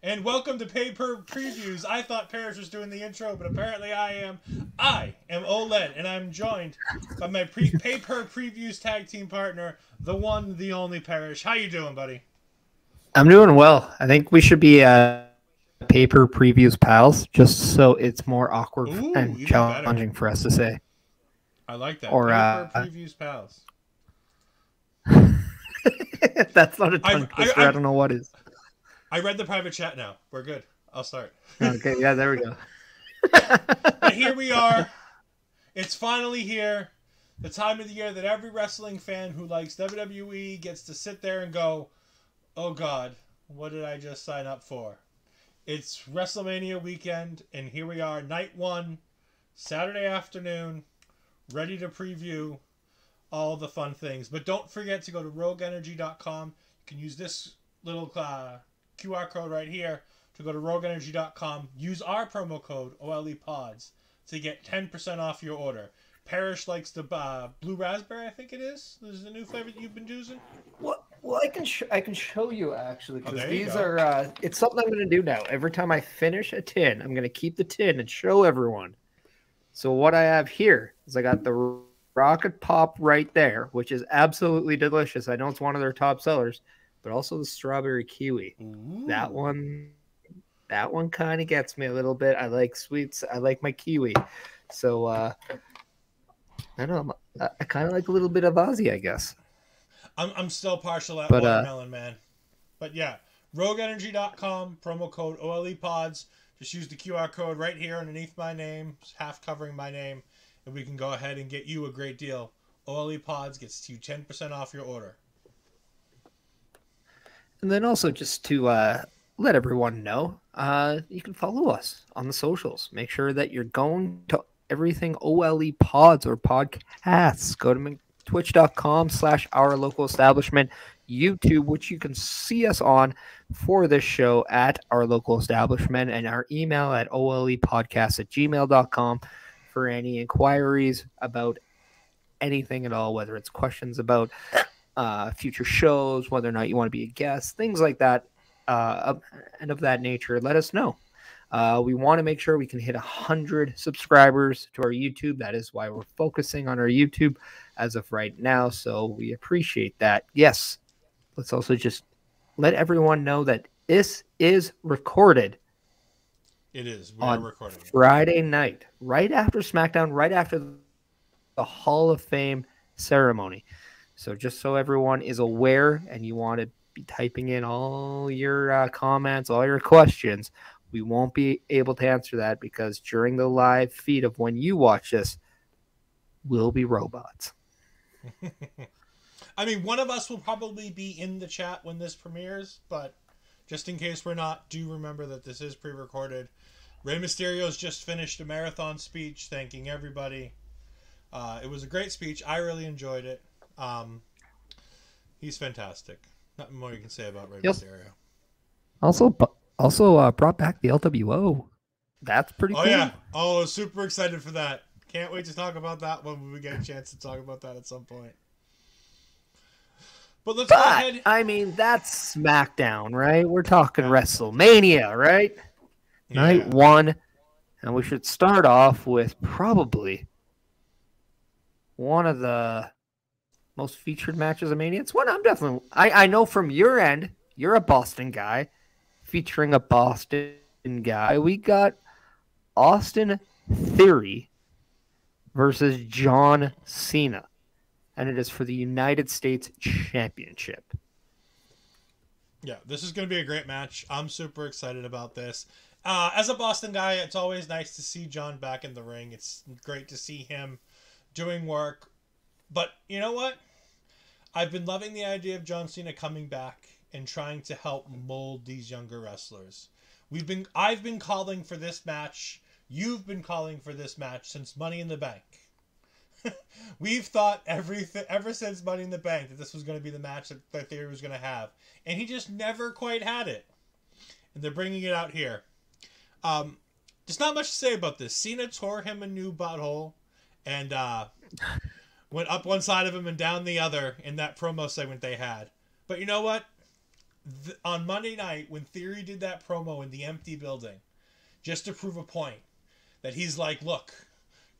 And welcome to Paper Previews. I thought Parrish was doing the intro, but apparently I am. I am OLED, and I'm joined by my Paper Previews tag team partner, the one, the only Parrish. How you doing, buddy? I'm doing well. I think we should be Paper Previews pals, just so it's more awkward and challenging for us to say. I like that. Or Paper Previews pals. That's not a tongue twister. I don't know what is. I read the private chat now. We're good. I'll start. Okay, yeah, there we go. And here we are. It's finally here. The time of the year that every wrestling fan who likes WWE gets to sit there and go, oh God, what did I just sign up for? It's WrestleMania weekend, and here we are, night one, Saturday afternoon, ready to preview all the fun things. But don't forget to go to rogueenergy.com. You can use this little QR code right here to go to rogueenergy.com. Use our promo code OLEPODS to get 10% off your order. Parrish likes the blue raspberry, I think it is. This is the new flavor that you've been using. Well, I can show you actually, because these are it's something I'm going to do now. Every time I finish a tin, I'm going to keep the tin and show everyone. So what I have here is I got the Rocket Pop right there, which is absolutely delicious. I know it's one of their top sellers, but also the strawberry kiwi. Ooh. That one kind of gets me a little bit. I like sweets. I like my kiwi. So I don't know. I kind of like a little bit of Aussie, I guess. I'm still partial at watermelon, man. But yeah, rogueenergy.com, promo code OLEPODS. Just use the QR code right here underneath my name, half covering my name, and we can go ahead and get you a great deal. OLEPODS gets you 10% off your order. And then also just to let everyone know, you can follow us on the socials. Make sure that you're going to everything OLE Pods or podcasts. Go to twitch.com/ourlocal-establishment, YouTube, which you can see us on for this show at Our Local Establishment, and our email at olepodcast@gmail.com for any inquiries about anything at all, whether it's questions about future shows, whether or not you want to be a guest, things like that, and of that nature. Let us know. We want to make sure we can hit 100 subscribers to our YouTube. That is why we're focusing on our YouTube as of right now. So we appreciate that. Yes. Let's also just let everyone know that this is recorded. It is. We are recording Friday night, right after SmackDown, right after the Hall of Fame ceremony. So just so everyone is aware and you want to be typing in all your comments, all your questions, we won't be able to answer that because during the live feed of when you watch this, we'll be robots. I mean, one of us will probably be in the chat when this premieres, but just in case we're not, do remember that this is pre-recorded. Rey Mysterio's just finished a marathon speech thanking everybody. It was a great speech. I really enjoyed it. He's fantastic. Nothing more you can say about Rey Mysterio. Also brought back the LWO. That's pretty cool. Oh, yeah. Oh, super excited for that. Can't wait to talk about that when we get a chance to talk about that at some point. But let's go ahead. I mean, that's SmackDown, right? We're talking WrestleMania, right? Yeah. Night one. And we should start off with probably one of the most featured matches of Mania. It's one I'm definitely... I know from your end, you're a Boston guy. Featuring a Boston guy. We got Austin Theory versus John Cena. And it is for the United States Championship. Yeah, this is going to be a great match. I'm super excited about this. As a Boston guy, it's always nice to see John back in the ring. It's great to see him doing work. But you know what? I've been loving the idea of John Cena coming back and trying to help mold these younger wrestlers. I've been calling for this match. You've been calling for this match since Money in the Bank. We've thought ever since Money in the Bank that this was going to be the match that Theory was going to have. And he just never quite had it. And they're bringing it out here. There's not much to say about this. Cena tore him a new butthole and went up one side of him and down the other in that promo segment they had. But you know what? on Monday night when Theory did that promo in the empty building, just to prove a point, that he's like, look,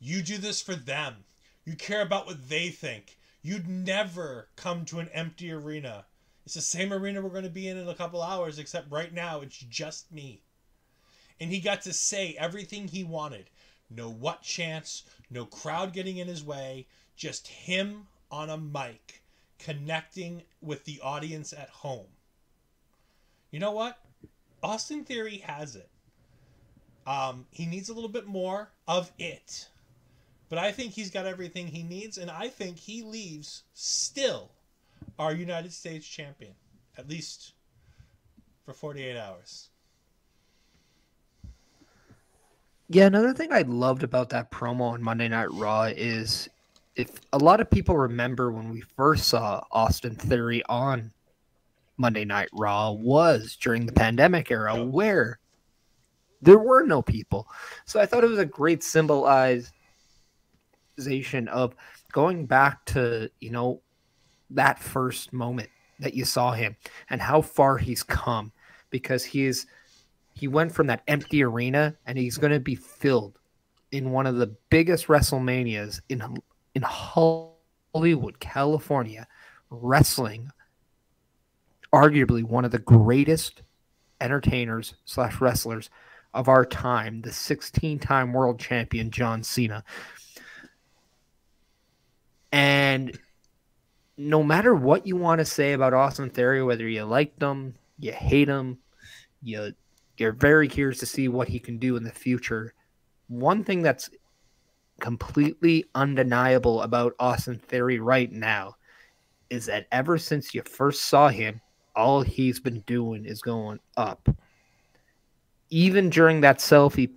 you do this for them. You care about what they think. You'd never come to an empty arena. It's the same arena we're going to be in a couple hours, except right now it's just me. And he got to say everything he wanted. No what chance, no crowd getting in his way, just him on a mic connecting with the audience at home. You know what? Austin Theory has it. He needs a little bit more of it. But I think he's got everything he needs, and I think he leaves still our United States champion. At least for 48 hours. Yeah, another thing I loved about that promo on Monday Night Raw is if a lot of people remember when we first saw Austin Theory on Monday Night Raw was during the pandemic era where there were no people. So I thought it was a great symbolization of going back to, that first moment that you saw him and how far he's come, because he went from that empty arena and he's going to be filled in one of the biggest WrestleManias in Hollywood, California, wrestling arguably one of the greatest entertainers / wrestlers of our time, the 16-time world champion John Cena. And no matter what you want to say about Austin Theory, whether you like him, you hate him, you're very curious to see what he can do in the future. One thing that's completely undeniable about Austin Theory right now is that ever since you first saw him, all he's been doing is going up. Even during that selfie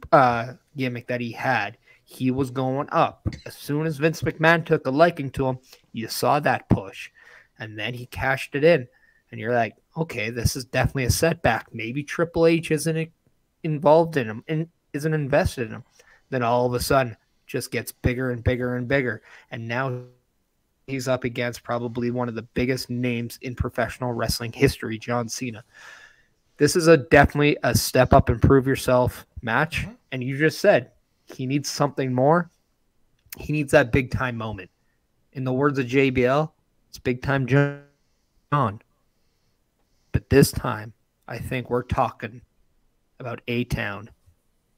gimmick that he had, he was going up. As soon as Vince McMahon took a liking to him, you saw that push. And then he cashed it in. And you're like, okay, this is definitely a setback. Maybe Triple H isn't involved in him and isn't invested in him. Then all of a sudden, just gets bigger and bigger and bigger. And now he's up against probably one of the biggest names in professional wrestling history, John Cena. This is definitely a step up and prove yourself match. And you just said he needs something more. He needs that big time moment. In the words of JBL, it's big time John. But this time, I think we're talking about A-Town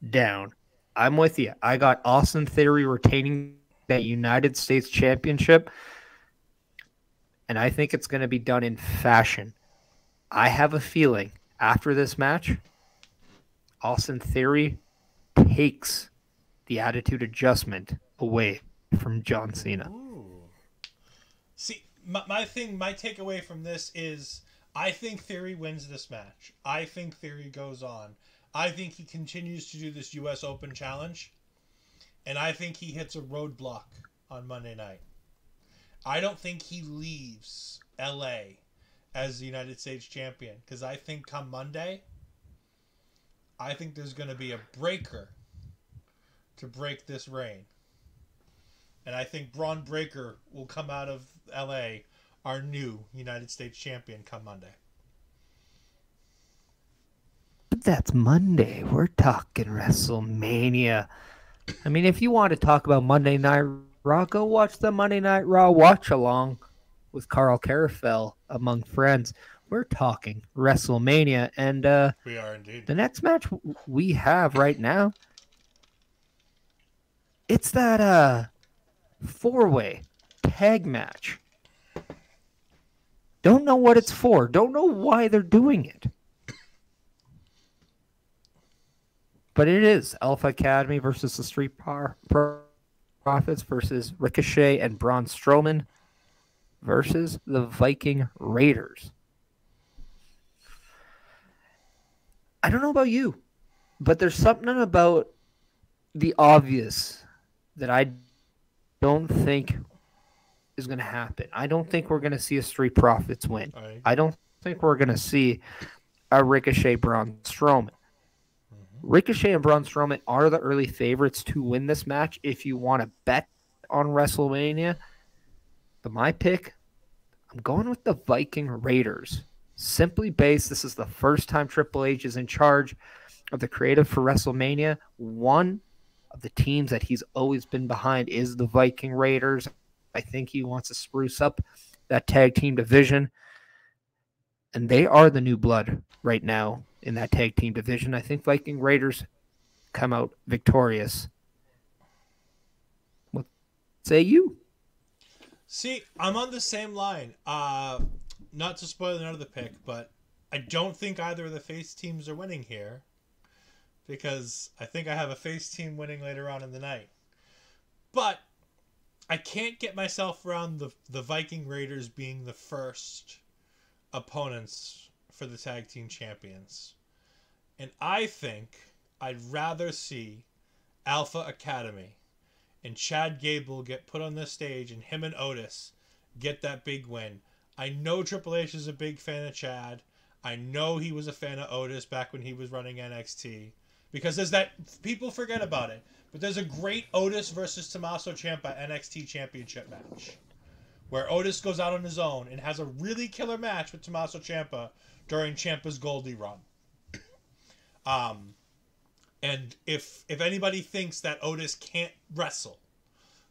down. I'm with you. I got Austin Theory retaining that United States Championship, and I think it's going to be done in fashion. I have a feeling after this match, Austin Theory takes the Attitude Adjustment away from John Cena. Ooh. See, my takeaway from this is I think Theory wins this match. I think Theory goes on. I think he continues to do this U.S. Open challenge. And I think he hits a roadblock on Monday night. I don't think he leaves L.A. as the United States champion. Because I think come Monday, I think there's going to be a breaker to break this reign. And I think Braun Breaker will come out of L.A. our new United States champion come Monday. But that's Monday. We're talking WrestleMania. I mean, if you want to talk about Monday Night Raw, go watch the Monday Night Raw watch along with Carl Carafell among friends. We're talking WrestleMania. And we are indeed. The next match we have right now, it's that four-way tag match. Don't know what it's for. Don't know why they're doing it. But it is Alpha Academy versus the Street Profits versus Ricochet and Braun Strowman versus the Viking Raiders. I don't know about you, but there's something about the obvious that I don't think is going to happen. I don't think we're going to see a Street Profits win. I don't think we're going to see a Ricochet Braun Strowman. Ricochet and Braun Strowman are the early favorites to win this match if you want to bet on WrestleMania. But my pick, I'm going with the Viking Raiders simply based. This is the first time Triple H is in charge of the creative for WrestleMania. One of the teams that he's always been behind is the Viking Raiders. I think he wants to spruce up that tag team division, and they are the new blood right now in that tag team division. I think Viking Raiders come out victorious. What say you? See, I'm on the same line. Not to spoil another pick, but I don't think either of the face teams are winning here, because I think I have a face team winning later on in the night. But I can't get myself around the Viking Raiders being the first opponents for the tag team champions. And I think I'd rather see Alpha Academy and Chad Gable get put on this stage and him and Otis get that big win. I know Triple H is a big fan of Chad. I know he was a fan of Otis back when he was running NXT. Because there's that, people forget about it, but there's a great Otis versus Tommaso Ciampa NXT Championship match, where Otis goes out on his own and has a really killer match with Tommaso Ciampa during Ciampa's Goldie run. And if anybody thinks that Otis can't wrestle,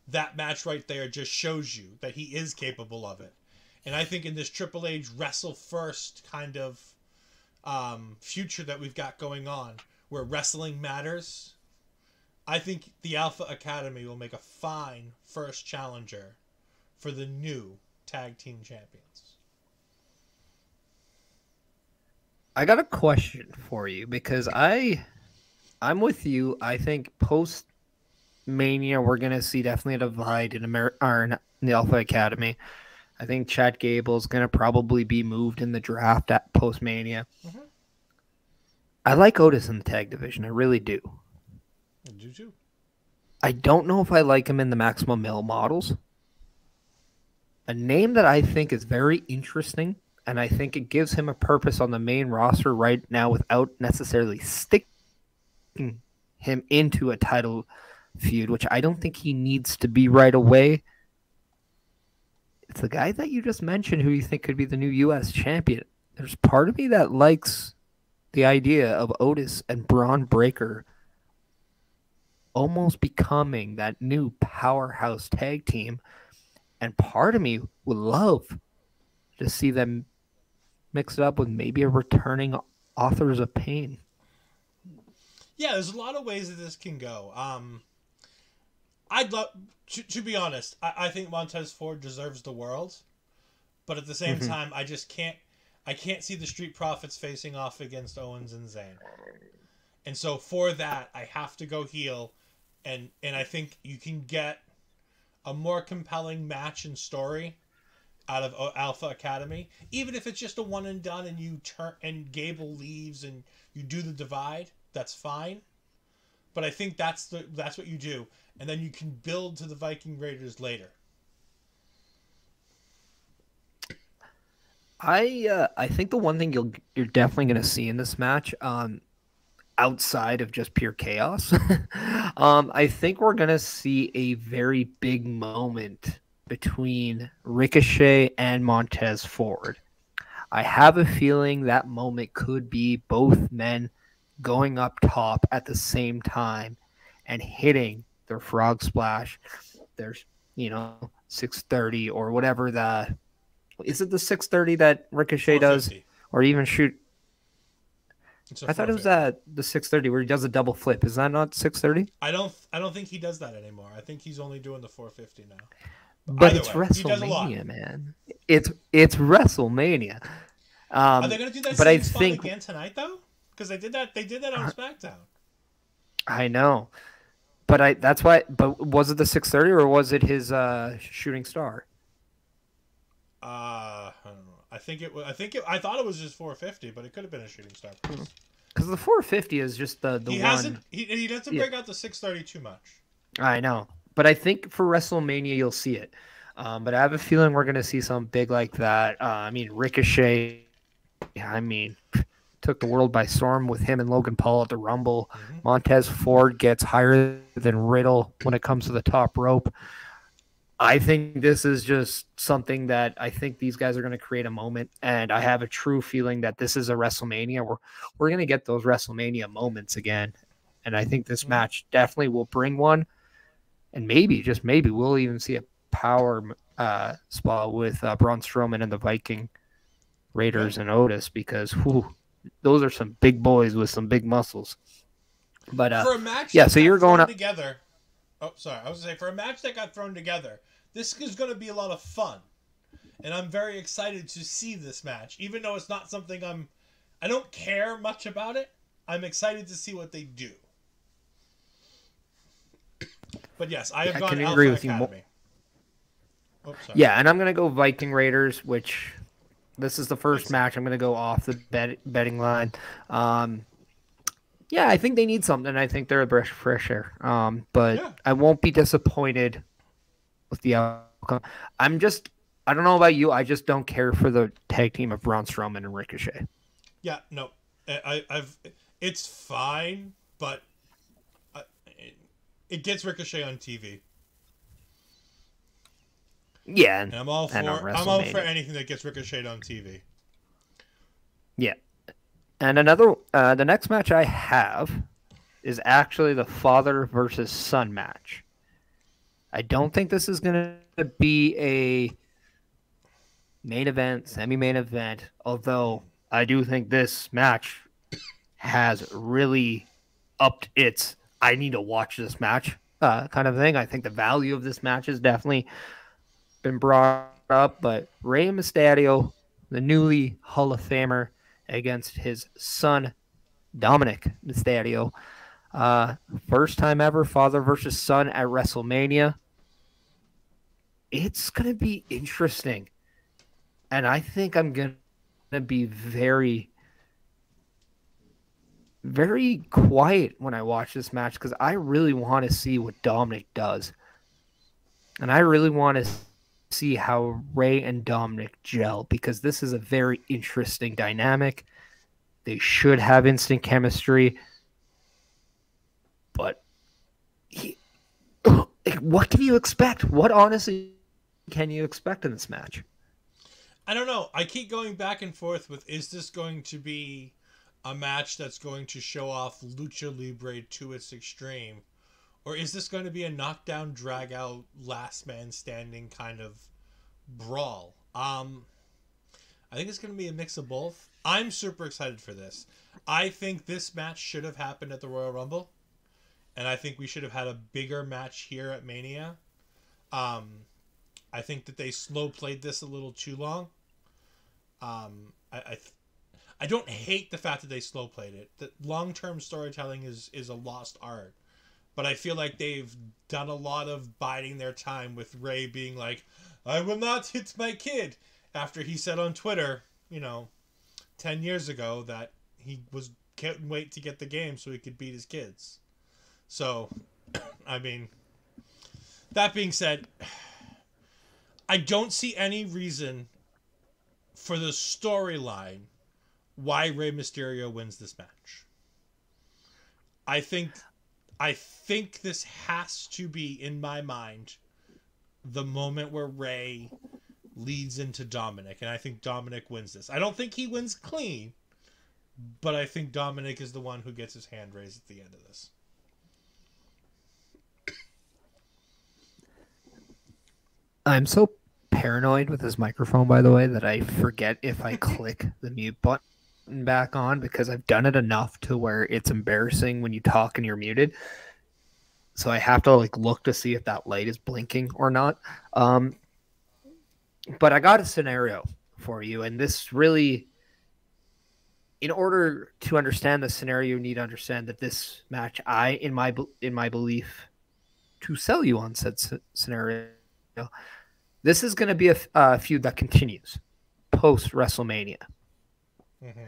that match right there just shows you that he is capable of it. And I think in this Triple H wrestle first kind of future that we've got going on, where wrestling matters, I think the Alpha Academy will make a fine first challenger for the new tag team champions. I got a question for you, because I'm with you. I think post Mania we're gonna see definitely a divide in in the Alpha Academy. I think Chad Gable is gonna probably be moved in the draft at post Mania. Mm-hmm. I like Otis in the tag division. I really do. I do too. I don't know if I like him in the Maximum Male Models. A name that I think is very interesting, and I think it gives him a purpose on the main roster right now without necessarily sticking him into a title feud, which I don't think he needs to be right away. It's the guy that you just mentioned who you think could be the new U.S. champion. There's part of me that likes the idea of Otis and Braun Breaker almost becoming that new powerhouse tag team. And part of me would love to see them mix it up with maybe a returning Authors of Pain. Yeah, there's a lot of ways that this can go. I'd love to be honest. I think Montez Ford deserves the world, but at the same time, I just can't. I can't see the Street Profits facing off against Owens and Zayn, and so for that, I have to go heel, and I think you can get a more compelling match and story out of Alpha Academy, even if it's just a one and done, and you turn and Gable leaves and you do the divide. That's fine, but I think that's what you do, and then you can build to the Viking Raiders later. I think the one thing you're definitely going to see in this match, outside of just pure chaos, I think we're going to see a very big moment between Ricochet and Montez Ford. I have a feeling that moment could be both men going up top at the same time and hitting their frog splash. There's, 630 or whatever is it the 630 that Ricochet does, or even shoot? I thought it was the 630 where he does a double flip. Is that not 630? I don't think he does that anymore. I think he's only doing the 450 now. But it's WrestleMania, man. It's WrestleMania. Are they going to do that same spot again tonight, though? Because they did that. They did that on SmackDown. I know, but that's why. But was it the 630 or was it his shooting star? I don't know. I thought it was just 450, but it could have been a shooting star. Because the 450 is just the he one. He doesn't break out the 630 too much. I know, but I think for WrestleMania you'll see it. But I have a feeling we're gonna see something big like that. Ricochet. Took the world by storm with him and Logan Paul at the Rumble. Mm-hmm. Montez Ford gets higher than Riddle when it comes to the top rope. I think this is just something that I think these guys are going to create a moment, and I have a true feeling that this is a WrestleMania. We're going to get those WrestleMania moments again, and I think this match definitely will bring one, and maybe, just maybe, we'll even see a power spot with Braun Strowman and the Viking Raiders and Otis, because those are some big boys with some big muscles. But for a match so you're going together. Oh, sorry. I was going to say, for a match that got thrown together, this is going to be a lot of fun. And I'm very excited to see this match. Even though it's not something I don't care much about it, I'm excited to see what they do. But yes, I have gone Alpha agree with Academy. You. Yeah, and I'm going to go Viking Raiders, which this is the first match. I'm going to go off the betting line. Yeah, I think they need something. I think they're a breath of fresh air. But I won't be disappointed with the outcome. I don't know about you. I just don't care for the tag team of Braun Strowman and Ricochet. Yeah, no, it's fine, but it gets Ricochet on TV. Yeah, and I'm all for anything that gets Ricochet on TV. Yeah. And the next match I have is actually the father versus son match. I don't think this is going to be a main event, semi-main event, although I do think this match has really upped its I need to watch this match kind of thing. I think the value of this match has definitely been brought up, but Rey Mysterio, the newly Hall of Famer, against his son, Dominic Mysterio. First time ever, father versus son at WrestleMania. It's going to be interesting. And I think I'm going to be very, very quiet when I watch this match because I really want to see what Dominic does. And I really want to see how Rey and Dominic gel because this is a very interesting dynamic. They should have instant chemistry. But what can you expect? What honestly can you expect in this match? I don't know. I keep going back and forth with, is this going to be a match that's going to show off Lucha Libre to its extreme? Or is this going to be a knockdown, drag-out, last man standing kind of brawl? I think it's going to be a mix of both. I'm super excited for this. I think this match should have happened at the Royal Rumble. And I think we should have had a bigger match here at Mania. I think that they slow played this a little too long. I don't hate the fact that they slow played it. That long-term storytelling is a lost art. But I feel like they've done a lot of biding their time with Rey being like, I will not hit my kid. After he said on Twitter, 10 years ago that he couldn't wait to get the game so he could beat his kids. So, I mean, that being said, I don't see any reason for the storyline why Rey Mysterio wins this match. I think this has to be, in my mind, the moment where Rey leads into Dominic, and I think Dominic wins this. I don't think he wins clean, but I think Dominic is the one who gets his hand raised at the end of this. I'm so paranoid with this microphone, by the way, that I forget if I click the mute button back on because I've done it enough to where it's embarrassing when you talk and you're muted. So I have to look to see if that light is blinking or not. But I got a scenario for you, and this really, in order to understand the scenario, you need to understand that this match, in my belief, to sell you on said scenario, this is going to be a feud that continues post WrestleMania. Mm-hmm.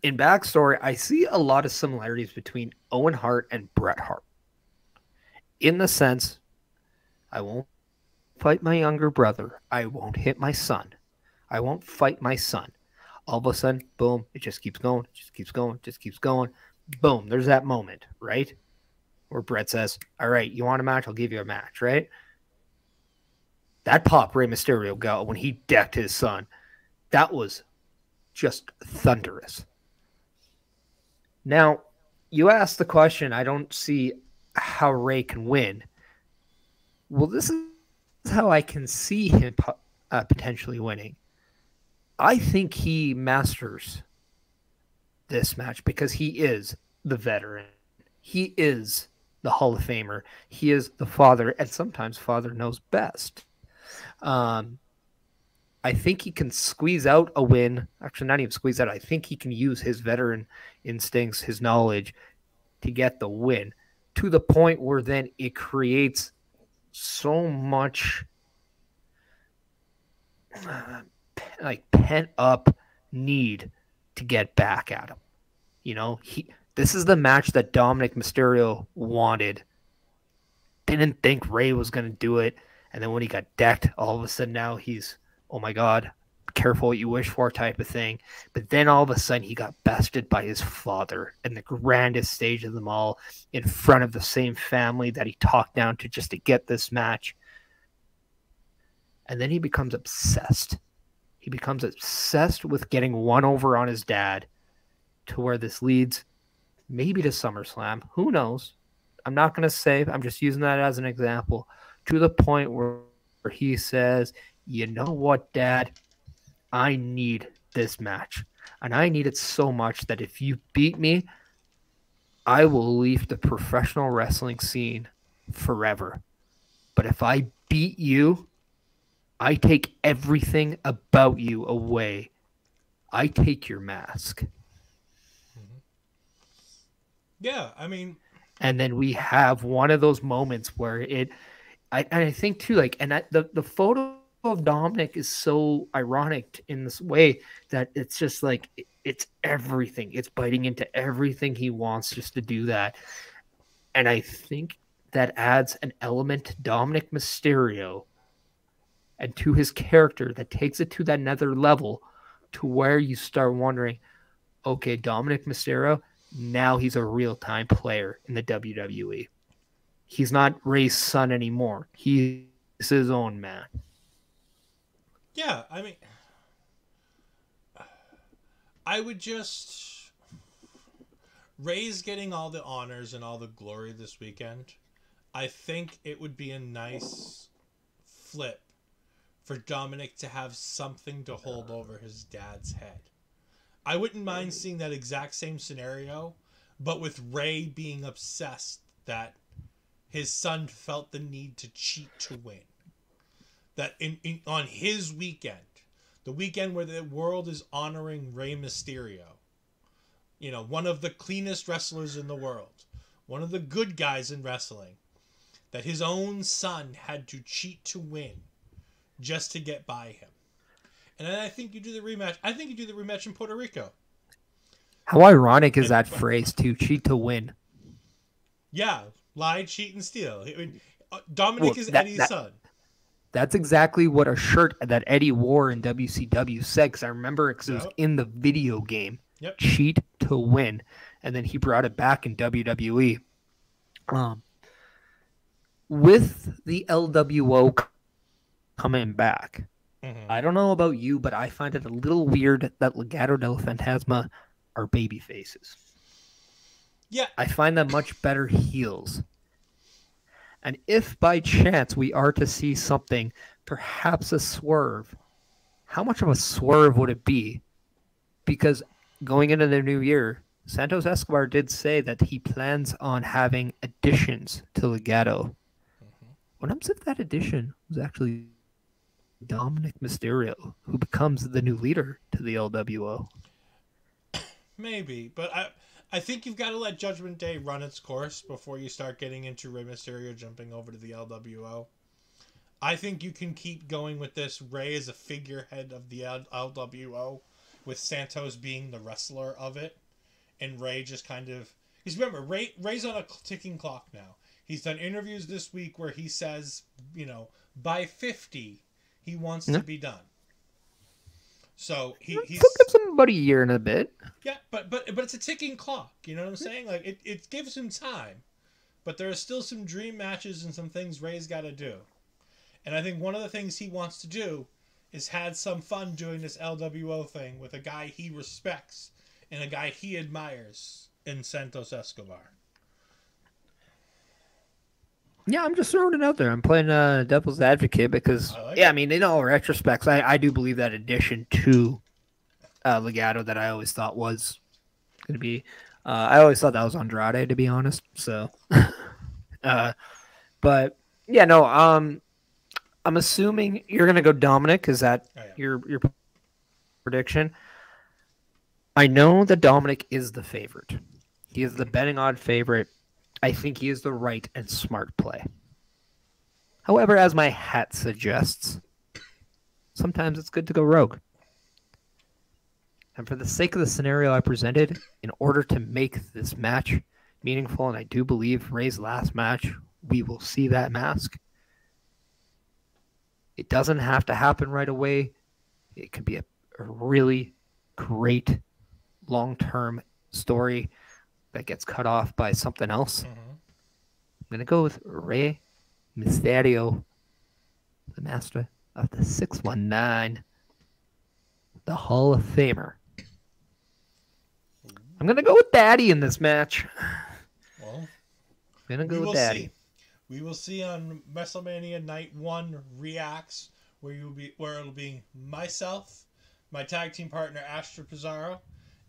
In backstory, I see a lot of similarities between Owen Hart and Bret Hart. In the sense, I won't fight my younger brother. I won't hit my son. I won't fight my son. All of a sudden, boom, it just keeps going. It just keeps going. It just keeps going. Boom, there's that moment, right? Where Bret says, all right, you want a match? I'll give you a match, right? That pop Rey Mysterio got when he decked his son, that was just thunderous. Now, you asked the question, I don't see how Rey can win. Well, this is how I can see him potentially winning. I think he masters this match because he is the veteran. He is the Hall of Famer. He is the father, and sometimes father knows best. I think he can squeeze out a win. Actually, not even squeeze out. I think he can use his veteran instincts, his knowledge to get the win to the point where then it creates so much like pent up need to get back at him. You know, this is the match that Dominic Mysterio wanted. Didn't think Rey was going to do it. And then when he got decked, all of a sudden now he's, oh my God, careful what you wish for type of thing. But then all of a sudden he got bested by his father in the grandest stage of them all in front of the same family that he talked down to just to get this match. And then he becomes obsessed. He becomes obsessed with getting one over on his dad to where this leads maybe to SummerSlam. Who knows? I'm not going to say. I'm just using that as an example. To the point where he says, you know what, Dad? I need this match. And I need it so much that if you beat me, I will leave the professional wrestling scene forever. But if I beat you, I take everything about you away. I take your mask. Yeah, I mean... And then we have one of those moments where I think too, like, and the photo of Dominic is so ironic in this way that it's just like, it's everything. It's biting into everything he wants just to do that. And I think that adds an element to Dominic Mysterio and to his character that takes it to that another level to where you start wondering, okay, Dominic Mysterio, now he's a real-time player in the WWE. He's not Rey's son anymore. He's his own man. Yeah, I mean, I would just... Rey's getting all the honors and all the glory this weekend. I think it would be a nice flip for Dominic to have something to hold over his dad's head. I wouldn't mind seeing that exact same scenario, but with Rey being obsessed that his son felt the need to cheat to win. That on his weekend, the weekend where the world is honoring Rey Mysterio, you know, one of the cleanest wrestlers in the world, one of the good guys in wrestling, that his own son had to cheat to win just to get by him. And then I think you do the rematch. I think you do the rematch in Puerto Rico. How ironic is that phrase, to cheat to win? Yeah, lie, cheat, and steal. Dominic is Eddie's son. That's exactly what a shirt that Eddie wore in WCW said, because I remember it was in the video game. Yep. Cheat to win. And then he brought it back in WWE. With the LWO coming back, I don't know about you, but I find it a little weird that Legado del Fantasma are baby faces. Yeah. I find them much better heels. And if by chance we are to see something, perhaps a swerve, how much of a swerve would it be? Because going into the new year, Santos Escobar did say that he plans on having additions to Legado. What happens if that addition was actually Dominic Mysterio, who becomes the new leader to the LWO? Maybe, but I think you've got to let Judgment Day run its course before you start getting into Rey Mysterio jumping over to the LWO. I think you can keep going with this. Rey is a figurehead of the LWO, with Santos being the wrestler of it, and Rey just kind of... Because remember, Rey's on a ticking clock now. He's done interviews this week where he says, you know, by 50, he wants to be done. So he's gives him about a year and a bit. Yeah, but it's a ticking clock. You know what I'm saying? Like it gives him time, but there are still some dream matches and some things Rey's got to do. And I think one of the things he wants to do is had some fun doing this LWO thing with a guy he respects and a guy he admires in Santos Escobar. Yeah, I'm just throwing it out there. I'm playing devil's advocate because, I mean, in all retrospects, I do believe that addition to Legado that I always thought was going to be, I always thought that was Andrade, to be honest. So, but yeah, no, I'm assuming you're going to go Dominic. Is that your prediction? I know that Dominic is the favorite. He is the betting odd favorite. I think he is the right and smart play. However, as my hat suggests, sometimes it's good to go rogue. And for the sake of the scenario I presented, in order to make this match meaningful, and I do believe Ray's last match, we will see that mask. It doesn't have to happen right away. It could be a really great long-term story that gets cut off by something else. I'm going to go with Rey Mysterio, the master of the 619, the Hall of Famer. I'm going to go with Daddy in this match. Well, I'm going to go with Daddy. See. We will see on WrestleMania Night 1 Reacts, where it'll be myself, my tag team partner Astra Pizarro,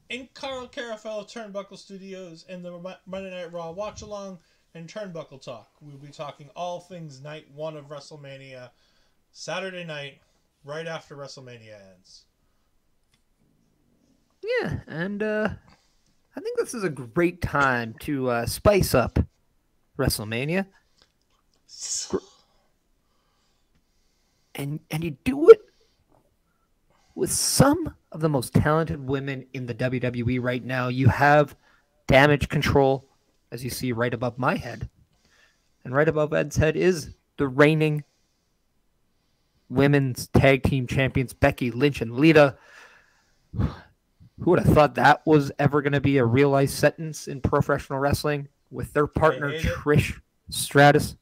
and Carl Carafello, Turnbuckle Studios, and the Monday Night Raw Watch Along and Turnbuckle Talk. We'll be talking all things Night 1 of WrestleMania, Saturday night, right after WrestleMania ends. Yeah, and I think this is a great time to spice up WrestleMania. And you do it with some of the most talented women in the WWE right now. You have Damage Control, as you see right above my head. And right above Ed's head is the reigning women's tag team champions, Becky Lynch and Lita. Who would have thought that was ever going to be a real-life sentence in professional wrestling with their partner, Trish Stratus?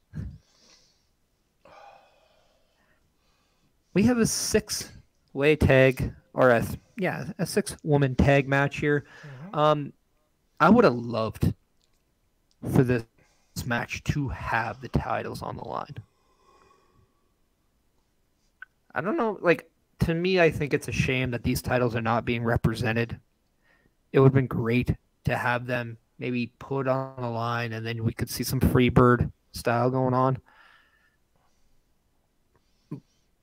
We have a six-way tag, or a six-woman tag match here. I would have loved for this match to have the titles on the line. I don't know, to me, I think it's a shame that these titles are not being represented. It would have been great to have them maybe put on the line, and then we could see some Freebird style going on.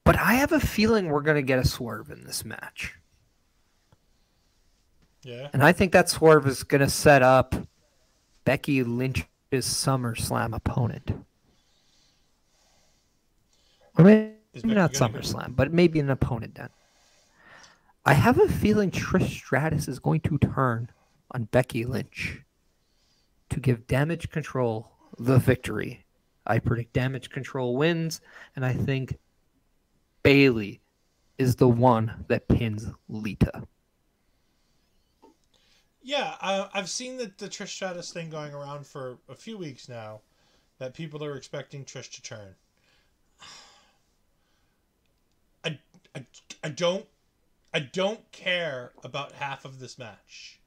But I have a feeling we're going to get a swerve in this match. Yeah. And I think that swerve is going to set up Becky Lynch's SummerSlam opponent. Or maybe not SummerSlam, but maybe an opponent then. I have a feeling Trish Stratus is going to turn on Becky Lynch to give Damage Control the victory. I predict Damage Control wins, and I think Bayley is the one that pins Lita. Yeah, I've seen the Trish Stratus thing going around for a few weeks now, that people are expecting Trish to turn. I don't care about half of this match.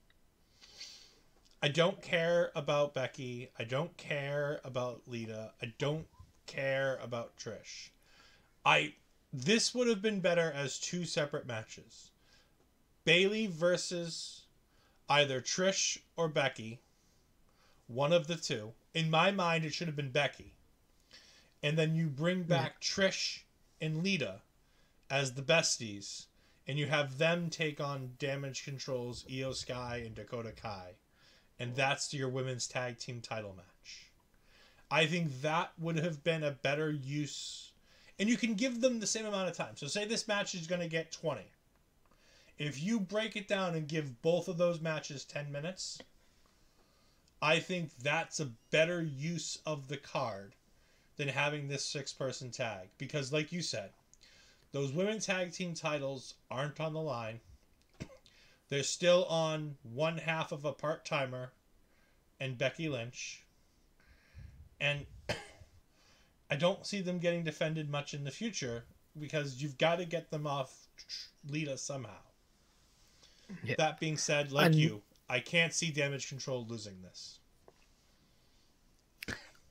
I don't care about Becky. I don't care about Lita. I don't care about Trish. This would have been better as two separate matches. Bayley versus either Trish or Becky. One of the two. In my mind, it should have been Becky. And then you bring back Trish and Lita as the besties. And you have them take on Damage Control's Io Sky and Dakota Kai. And that's your women's tag team title match. I think that would have been a better use. And you can give them the same amount of time. So say this match is going to get 20. If you break it down and give both of those matches 10 minutes, I think that's a better use of the card than having this 6-person tag. Because like you said, those women's tag team titles aren't on the line. They're still on one half of a part-timer and Becky Lynch. And I don't see them getting defended much in the future because you've got to get them off Lita somehow. Yeah. That being said, like you, I can't see Damage Control losing this.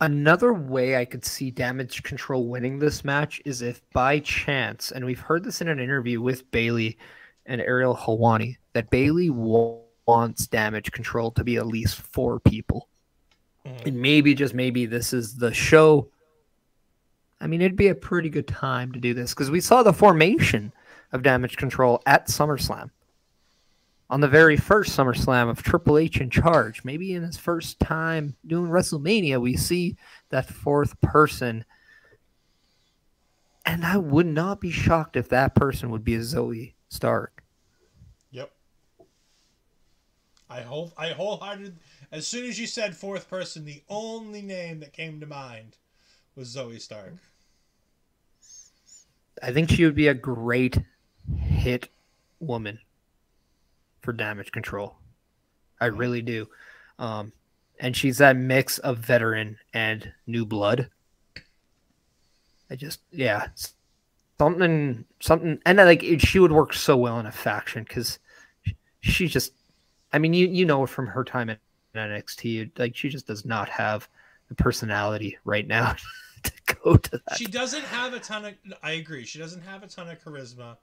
Another way I could see Damage Control winning this match is if by chance, and we've heard this in an interview with Bayley and Ariel Helwani, that Bayley wants Damage Control to be at least 4 people. Mm-hmm. And maybe, just maybe, this is the show. I mean, it'd be a pretty good time to do this because we saw the formation of Damage Control at SummerSlam. On the very first SummerSlam of Triple H in charge, maybe in his first time doing WrestleMania, we see that 4th person. And I would not be shocked if that person would be a Zoe Stark. Yep. I wholehearted. As soon as you said 4th person, the only name that came to mind was Zoe Stark. I think she would be a great hit woman for Damage Control. I really do. And she's that mix of veteran and new blood. Something, and like she would work so well in a faction because she just, I mean, you know from her time in NXT, like she just does not have the personality right now to go to that. She doesn't have a ton of, I agree, she doesn't have a ton of charisma,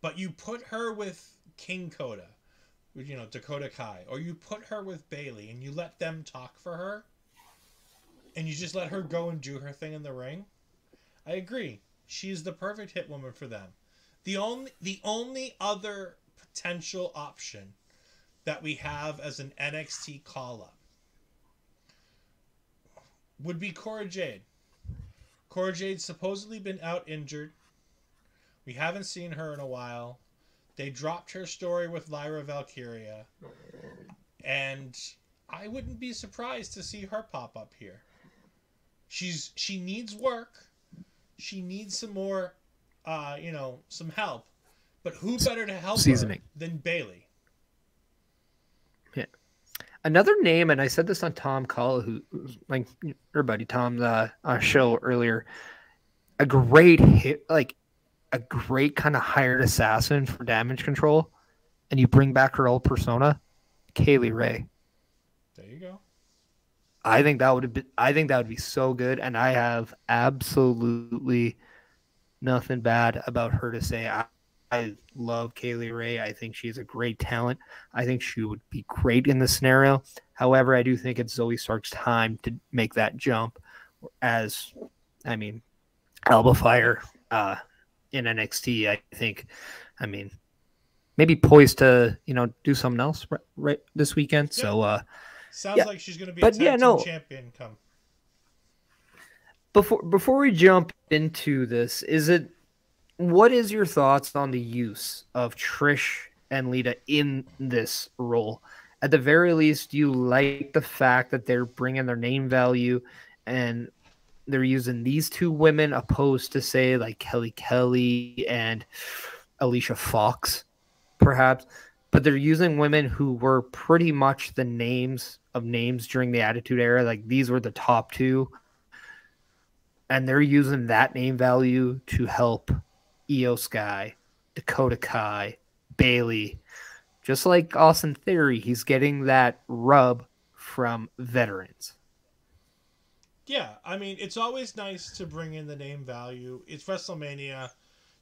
but you put her with King Coda, you know, Dakota Kai, or you put her with Bayley and you let them talk for her and you just let her go and do her thing in the ring. I agree. She's the perfect hit woman for them. The only other potential option that we have as an NXT call-up would be Cora Jade. Cora Jade's supposedly been out injured. We haven't seen her in a while. They dropped her story with Lyra Valkyria. And I wouldn't be surprised to see her pop up here. She needs work. She needs some more, some help. But who better to help her than Bayley? Yeah. Another name, and I said this on Tom Call, who like your buddy Tom's show earlier. A great hit, like a great kind of hired assassin for Damage Control, and you bring back her old persona, Kaylee Ray. There you go. I think that would be so good, and I have absolutely nothing bad about her to say. I love Kaylee Ray. I think she's a great talent. I think she would be great in this scenario. However, I do think it's Zoe Stark's time to make that jump. As, I mean, Alba Fire in NXT, I think, I mean, maybe poised to, do something else right this weekend. Yeah. So, sounds like she's going to be a tag team champion come. Before we jump into this, what is your thoughts on the use of Trish and Lita in this role? At the very least, do you like the fact that they're bringing their name value and they're using these 2 women opposed to, say, like Kelly and Alicia Fox, perhaps? But they're using women who were pretty much the names of names during the Attitude Era. Like, these were the top 2. And they're using that name value to help Io Sky, Dakota Kai, Bayley. Just like Austin Theory, he's getting that rub from veterans. Yeah, I mean, it's always nice to bring in the name value. It's WrestleMania.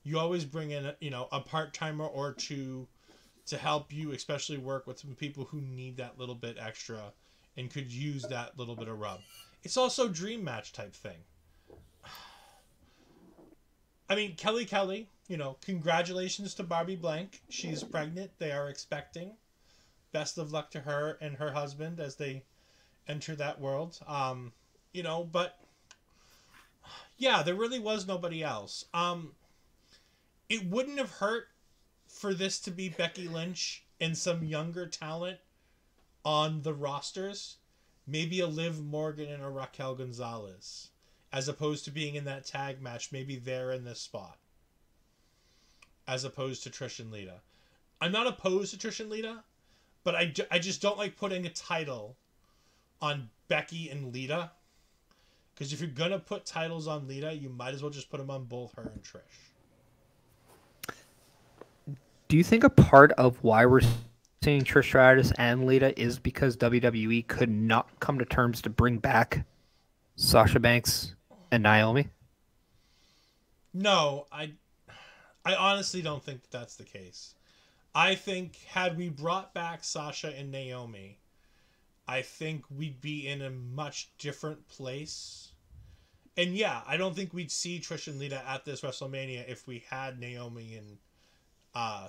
You always bring in, a part-timer or 2 to help you, especially work with some people who need that little bit extra and could use that little bit of rub. It's also dream match type thing. I mean, Kelly, congratulations to Barbie Blank. She's pregnant. They are expecting. Best of luck to her and her husband as they enter that world. But yeah, there really was nobody else. It wouldn't have hurt for this to be Becky Lynch and some younger talent on the rosters. Maybe a Liv Morgan and a Raquel Gonzalez. As opposed to being in that tag match, maybe they're in this spot. As opposed to Trish and Lita. I'm not opposed to Trish and Lita, but I just don't like putting a title on Becky and Lita. Because if you're gonna put titles on Lita, you might as well just put them on both her and Trish. Do you think a part of why we're seeing Trish Stratus and Lita is because WWE could not come to terms to bring back Sasha Banks and Naomi? No, I honestly don't think that's the case. I think had we brought back Sasha and Naomi, I think we'd be in a much different place. And yeah, I don't think we'd see Trish and Lita at this WrestleMania if we had Naomi and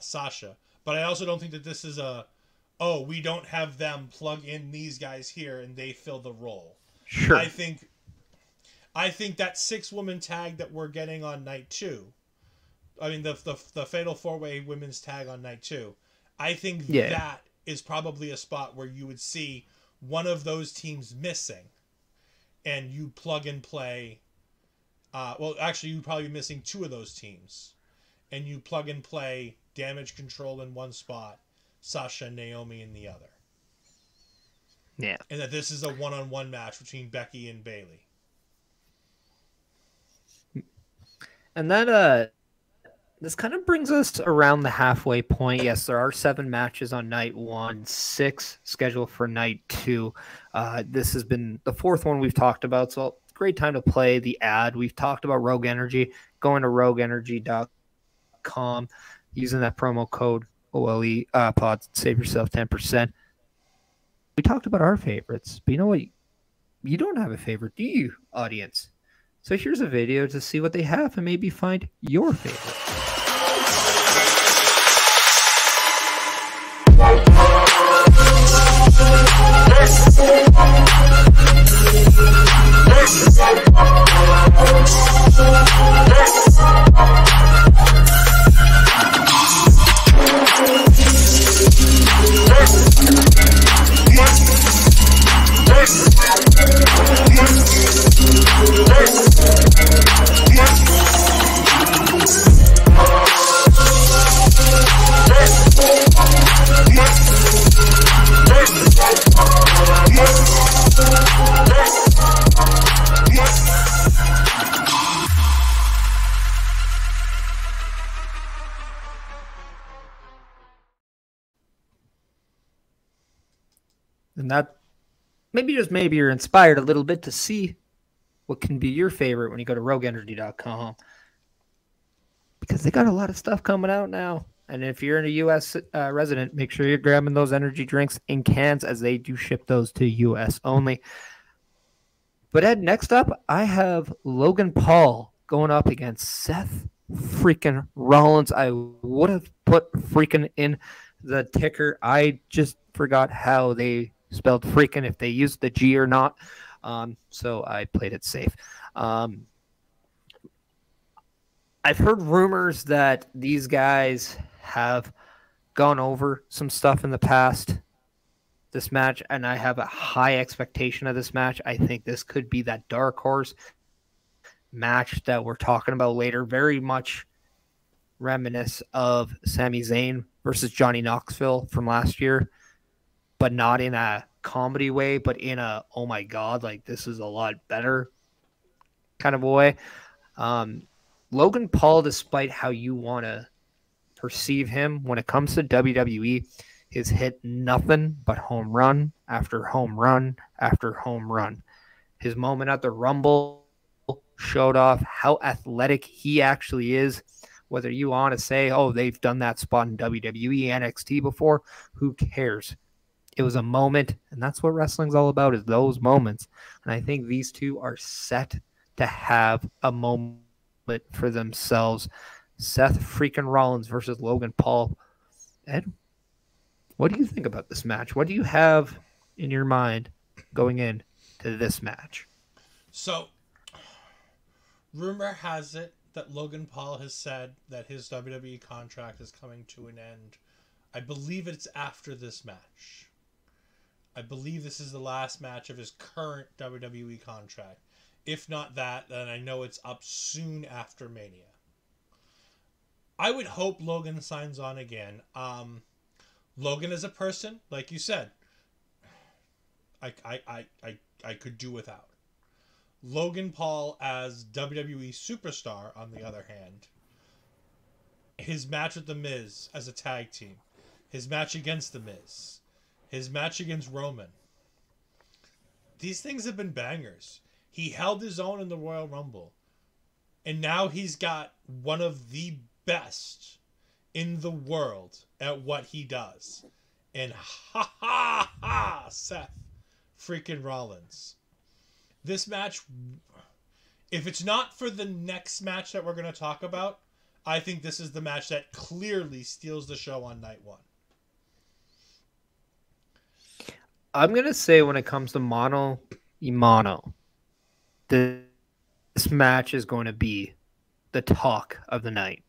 Sasha. But I also don't think that this is we don't have them, plug in these guys here and they fill the role. Sure. I think that 6-woman tag that we're getting on night 2, I mean the Fatal 4-Way women's tag on night 2, I think that is probably a spot where you would see one of those teams missing and you plug and play. Well, actually, you'd probably be missing 2 of those teams. And you plug and play Damage Control in one spot, Sasha and Naomi in the other. Yeah. And that this is a one-on-one match between Becky and Bayley. And that this kind of brings us around the halfway point. Yes, there are 7 matches on night 1, 6 scheduled for night 2. This has been the 4th one we've talked about, so great time to play the ad. We've talked about Rogue Energy. Going to rogueenergy.com, using that promo code OLE pod, save yourself 10%. We talked about our favorites, but you know what? You don't have a favorite, do you, audience? So here's a video to see what they have and maybe find your favorite. And that maybe you're inspired a little bit to see what can be your favorite when you go to rogueenergy.com, because they got a lot of stuff coming out now. And if you're in a U.S. Resident, make sure you're grabbing those energy drinks in cans, as they do ship those to U.S. only. But Ed, next up, I have Logan Paul going up against Seth freaking Rollins. I would have put freaking in the ticker. I just forgot how they spelled freaking, if they used the G or not. So I played it safe. I've heard rumors that these guys have gone over some stuff in the past, this match, and I have a high expectation of this match. I think this could be that dark horse match that we're talking about later. Very much reminisce of Sami Zayn versus Johnny Knoxville from last year, but not in a comedy way, but in a, oh my God, like this is a lot better kind of a way. Logan Paul, despite how you want to perceive him when it comes to WWE, has hit nothing but home run after home run after home run. His moment at the Rumble showed off how athletic he actually is. Whether you want to say, oh, they've done that spot in WWE, NXT before, who cares? It was a moment, and that's what wrestling's all about, is those moments. And I think these two are set to have a moment for themselves. Seth freaking Rollins versus Logan Paul. Ed, what do you think about this match? What do you have in your mind going in to this match? So, rumor has it that Logan Paul has said that his WWE contract is coming to an end. I believe it's after this match. I believe this is the last match of his current WWE contract. If not that, then I know it's up soon after Mania. I would hope Logan signs on again. Logan as a person, like you said, I could do without. Logan Paul as WWE superstar, on the other hand, his match with The Miz as a tag team, his match against The Miz, his match against Roman. These things have been bangers. He held his own in the Royal Rumble. And now he's got one of the best in the world at what he does. And Seth freaking Rollins. This match, if it's not for the next match that we're going to talk about, I think this is the match that clearly steals the show on night one. I'm going to say when it comes to mano y mano, this match is going to be the talk of the night.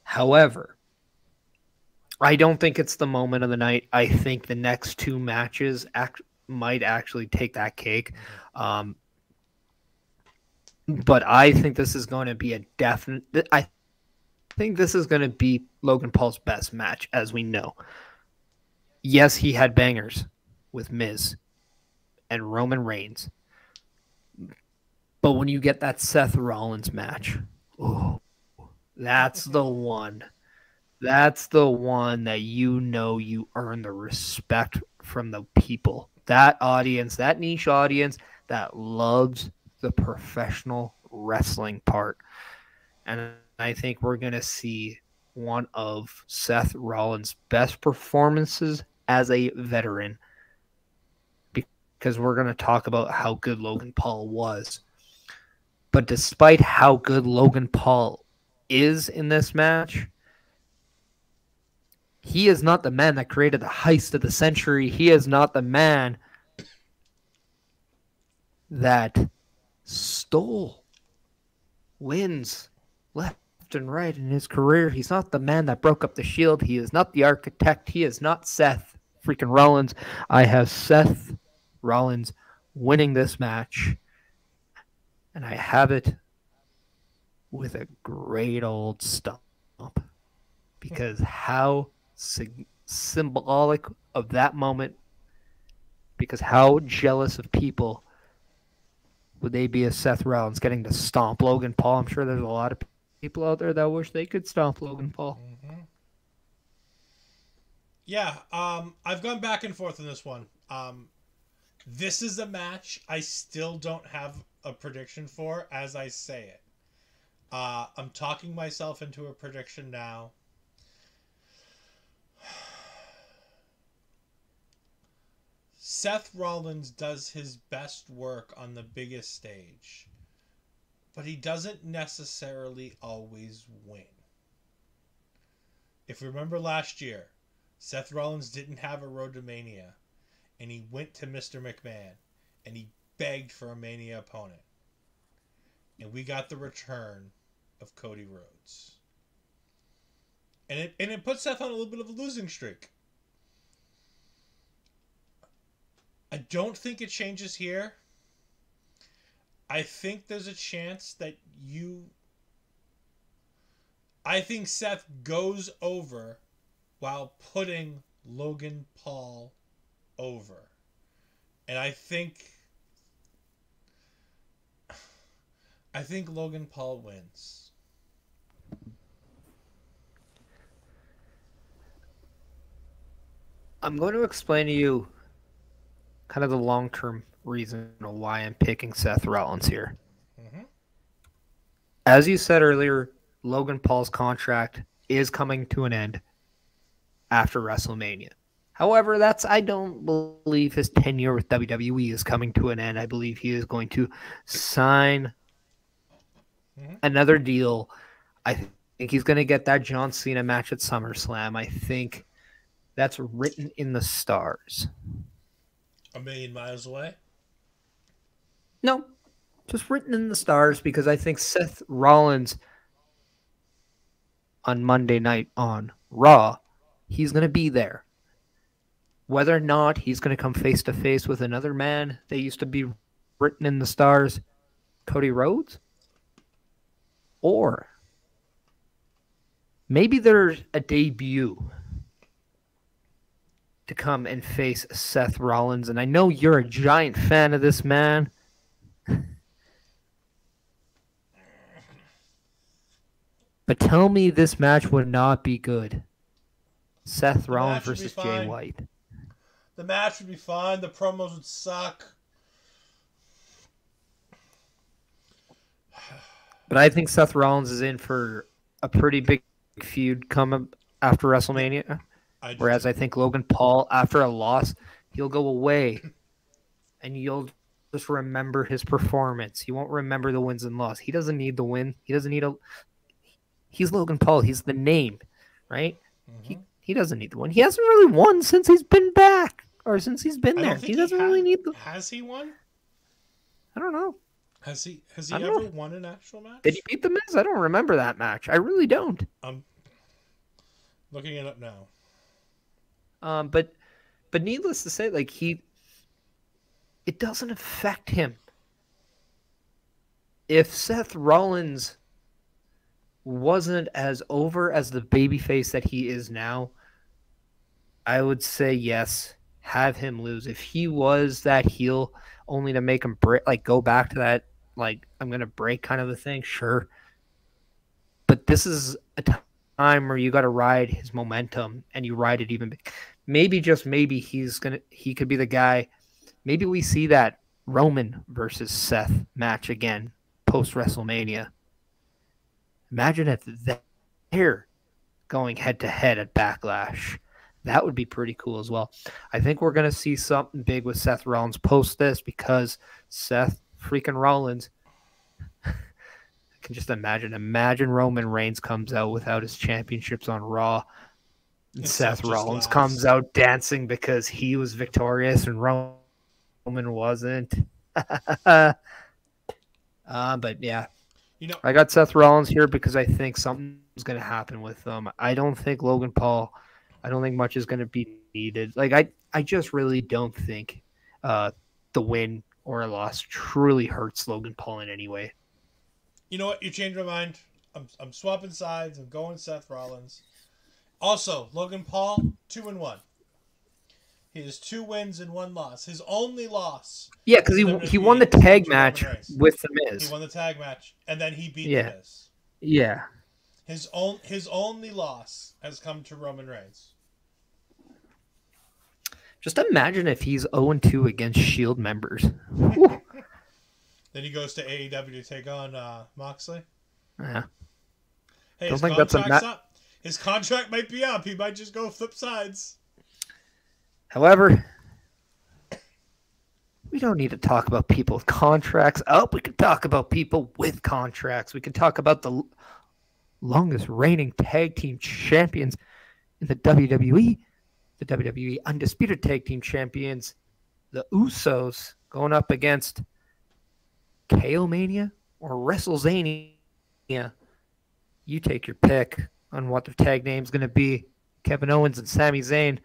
However, I don't think it's the moment of the night. I think the next two matches might actually take that cake. But I think this is going to be a definite... I think this is going to be Logan Paul's best match, as we know. Yes, he had bangers with Miz and Roman Reigns. But when you get that Seth Rollins match, oh, that's the one. That's the one that you know you earn the respect from the people. That audience, that niche audience that loves the professional wrestling part. And I think we're going to see one of Seth Rollins' best performances as a veteran, because we're going to talk about how good Logan Paul was. But despite how good Logan Paul is in this match, he is not the man that created the heist of the century. He is not the man that stole wins left and right in his career. He's not the man that broke up the Shield. He is not the architect. He is not Seth freaking Rollins. I have Seth Rollins winning this match, and I have it with a great old stomp, because how symbolic of that moment, because how jealous of people would they be of Seth Rollins getting to stomp Logan Paul? I'm sure there's a lot of people out there that wish they could stomp Logan Paul. Mm-hmm. Yeah, I've gone back and forth on this one. This is a match I still don't have a prediction for as I say it. I'm talking myself into a prediction now. Seth Rollins does his best work on the biggest stage, but he doesn't necessarily always win. If you remember last year, Seth Rollins didn't have a road to Mania, and he went to Mr. McMahon, and he begged for a Mania opponent. And we got the return of Cody Rhodes. And it put Seth on a little bit of a losing streak. I don't think it changes here. I think there's a chance that I think Seth goes over while putting Logan Paul over. And I think Logan Paul wins. I'm going to explain to you kind of the long-term reason why I'm picking Seth Rollins here. Mm-hmm. As you said earlier, Logan Paul's contract is coming to an end after WrestleMania. However, I don't believe his tenure with WWE is coming to an end. I believe he is going to sign another deal. I think he's going to get that John Cena match at SummerSlam. I think that's written in the stars. A million miles away? No, just written in the stars, because I think Seth Rollins on Monday night on Raw, he's going to be there. Whether or not he's going to come face to face with another man that used to be written in the stars, Cody Rhodes, or maybe there's a debut to come and face Seth Rollins. And I know you're a giant fan of this man, But tell me this match would not be good. Seth The Rollins match would be versus Jay fine. White. The match would be fine. The promos would suck. But I think Seth Rollins is in for a pretty big feud coming after Yeah, WrestleMania. I do Whereas too. I think Logan Paul, after a loss, he'll go away and you'll just remember his performance. You won't remember the wins and loss. He doesn't need the win. He doesn't need a. He's Logan Paul. He's the name, right? Mm-hmm. He doesn't need the win. He hasn't really won since he's been back or since he's been I there. don't think He he doesn't really need the. has he won? I don't know. Has he I don't ever know. won an actual match? Did he beat the Miz? I don't remember that match. I really don't. I'm looking it up now. But needless to say, like it doesn't affect him. If Seth Rollins wasn't as over as the babyface that he is now, I would say yes, have him lose. If he was that heel only to make him break, like go back to that, like I'm gonna break kind of a thing, sure. But this is a time where you got to ride his momentum, and you ride it even. Maybe just maybe he could be the guy. Maybe we see that Roman versus Seth match again post WrestleMania. Imagine if they're going head to head at Backlash. That would be pretty cool as well. I think we're going to see something big with Seth Rollins post this because Seth freaking Rollins. I can just imagine Roman Reigns comes out without his championships on Raw. And Seth Rollins comes out dancing because he was victorious and Roman wasn't. But yeah. I got Seth Rollins here because I think something's going to happen with them. I don't think Logan Paul, I don't think much is going to be needed. Like I just really don't think the win or a loss truly hurts Logan Paul in any way. You know what? You changed my mind. I'm swapping sides. I'm going Seth Rollins. Also, Logan Paul 2-1. He has 2 wins and 1 loss. His only loss. Yeah, because he won the tag match with the Miz. He won the tag match, and then he beat the Miz. Yeah. His only loss has come to Roman Reigns. Just imagine if he's 0-2 against Shield members. Then he goes to AEW to take on Moxley. Yeah. Hey, his contract's up. His contract might be up. He might just go flip sides. However, we don't need to talk about people with contracts. Oh, we can talk about people with contracts. We can talk about the longest reigning tag team champions in the WWE. The WWE Undisputed Tag Team Champions, the Usos, going up against KO Mania or WrestleZania. You take your pick on what their tag name's going to be. Kevin Owens and Sami Zayn.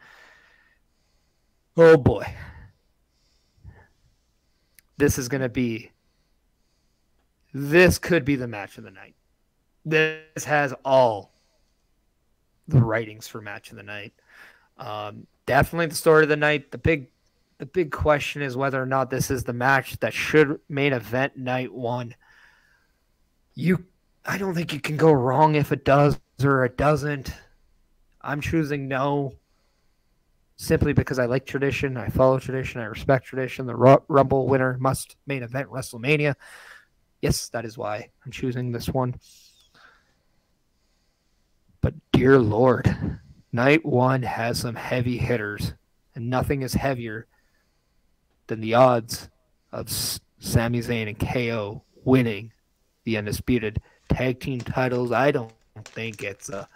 Oh boy. This could be the match of the night. This has all the writings for match of the night. Definitely the story of the night. The big question is whether or not this is the match that should main event night 1. I don't think you can go wrong if it does or it doesn't. I'm choosing no, simply because I like tradition, I follow tradition, I respect tradition. The Rumble winner must main event WrestleMania. Yes, that is why I'm choosing this one. But dear Lord, night 1 has some heavy hitters, and nothing is heavier than the odds of Sami Zayn and KO winning the Undisputed Tag Team titles. I don't think it's a